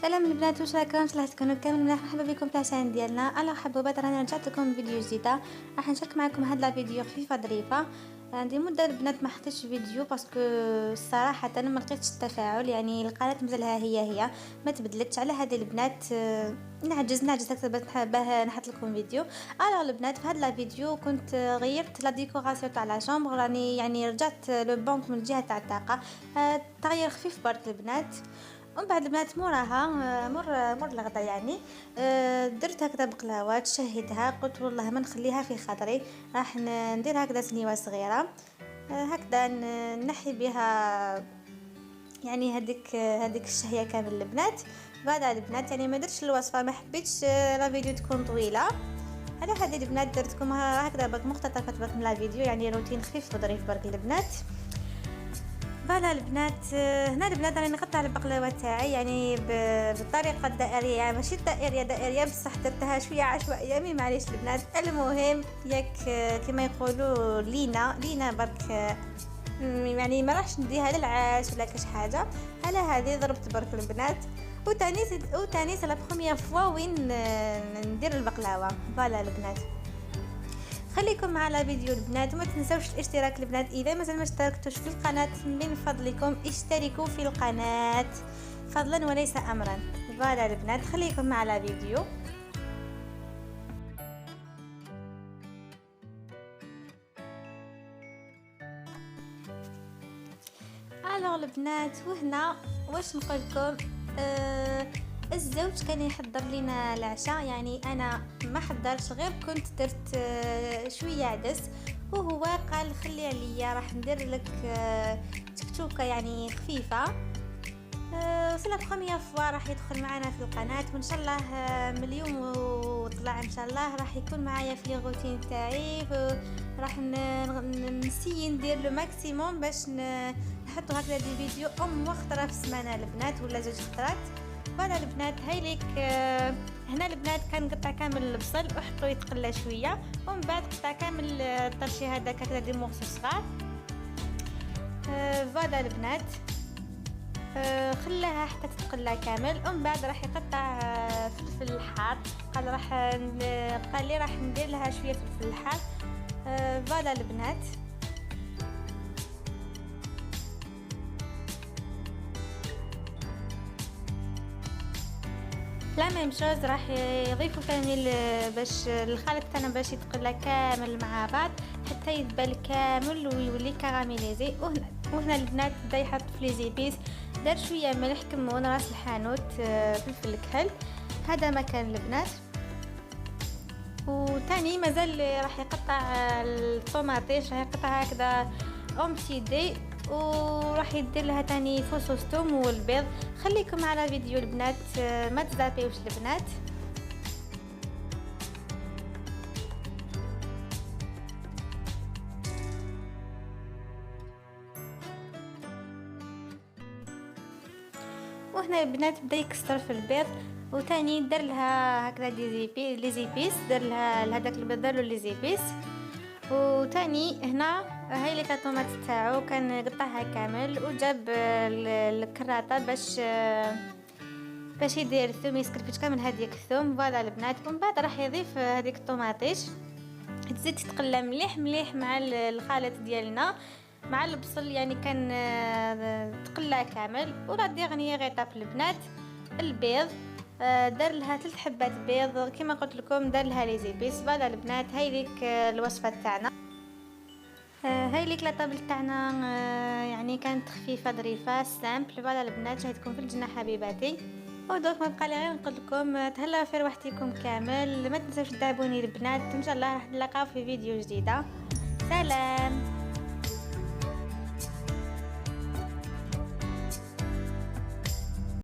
سلام البنات، واش راكم؟ ان شاء الله تكونوا كامل مليح. مرحبا بكم في العشان ديالنا. انا حبوبات، رانا رجعت لكم فيديو جديده. راح نشارك معكم هاد لا فيديو خفيفه ظريفه. عندي مده البنات ما حطيتش فيديو باسكو الصراحه انا ما لقيتش التفاعل، يعني القناه مازالها هي ما تبدلتش. على هذه البنات نعجز اكثر باه نحط لكم فيديو. البنات في هاد لا فيديو كنت غيرت لا ديكوراسيون تاع لا شامبر، راني يعني رجعت لو بانك من الجهه تاع الطاقه. تغير خفيف برك البنات. ومن بعد البنات موراها مور الغدا يعني درت هكذا بقلاوه تشهدها. قلت والله ما نخليها في خاطري، راح ندير هكذا سنيوه صغيره هكذا نحي بها يعني هذيك الشهيه كامل البنات. بعد البنات يعني ما درتش الوصفه، ما حبيتش لا فيديو تكون طويله. على هذه البنات درتكم هكذا برك مقتطفات برك من لا فيديو، يعني روتين خفيف وظريف برك البنات. فوالا البنات، هنا البنات راني نقطع البقلاوه تاعي يعني بالطريقه الدائريه، ماشي دائريه بصح درتها شويه عشوائيه، مي معليش البنات. المهم ياك كما يقولوا لينا برك، يعني ما راحش نديها للعاش ولا كاش حاجه. على هذه ضربت برك البنات. وتاني سي لا بروميير فوا وين ندير البقلاوه. فوالا البنات، خليكم مع الفيديو البنات، وما تنسوش الاشتراك البنات. اذا مازال ما اشتركتوش في القناه من فضلكم اشتركوا في القناه فضلا وليس امرا. فوالا البنات، خليكم مع الفيديو. البنات، وهنا واش نقول لكم، الزوج كان يحضر لنا العشاء، يعني انا ما حضرش، غير كنت درت شويه عدس، وهو قال خلي عليا راح ندير لك تكتوكه يعني خفيفه. سي لا بروميير فوا راح يدخل معنا في القناه، وان شاء الله من اليوم وطلع ان شاء الله راح يكون معايا في الروتين تاعي. راح نسي ندير لو ماكسيموم باش نحطوا هكذا دي فيديو خطره في السمانه البنات ولا 2 خطرات. فوالا البنات، هاي ليك هنا البنات كنقطع كامل البصل وحطوه يتقلى شويه، ومن بعد قطع كامل الطرشي هذاك هكذا دي مورسو صغار. فوالا البنات، خلاها حتى تتقلى كامل، ومن بعد راح يقطع فلفل حار. قال لي راح ندير لها شويه فلفل حار. فوالا البنات، لا ميم شوز راح يضيفوا ثاني باش الخليط تاعنا باش يتقلى كامل مع بعض حتى يدبل كامل ويولي كراميليزي. وهنا البنات بدا يحط في لي زيبيس، دار شويه ملح، كمون، راس الحانوت، فلفل الكحل. هذا مكان البنات. وثاني مازال راح يقطع الطوماطيش، راح يقطع هكذا اومسيدي، وراح يدير لها تاني فصوص ثوم والبيض. خليكم على فيديو البنات، ما تزابيوش البنات. وهنا البنات بدا يكسر في البيض، وتاني دار لها هكذا لي زيبيس، دار لها هذاك البيض دارلو لي زيبيس. وتاني هنا هاي لي الطوماط تاعو كان قطعها كامل، وجاب الكراطه باش يدير الثوم، يسكرفج كامل هذيك الثوم. فوالا البنات، ومن بعد راح يضيف هذيك الطوماطيش، تزيد تتقلى مليح مع الخليط ديالنا مع البصل، يعني كان تقلى كامل. وراه ديغني غيطاب البنات البيض، دار لها 3 حبات بيض كما قلت لكم، دار لها لي زيبيس. فوالا البنات، هاي ليك الوصفه تاعنا، هاي ليك لا طابل تاعنا، يعني كانت خفيفه ظريفه سامبل. فوالا البنات، شاهدكم في الجنه حبيباتي. ودوك ما بقى لي غير نقول لكم تهلاو في روحتكم كامل. ما تنساوش تدعموني البنات، ان شاء الله راح نلقاو في فيديو جديده. سلام.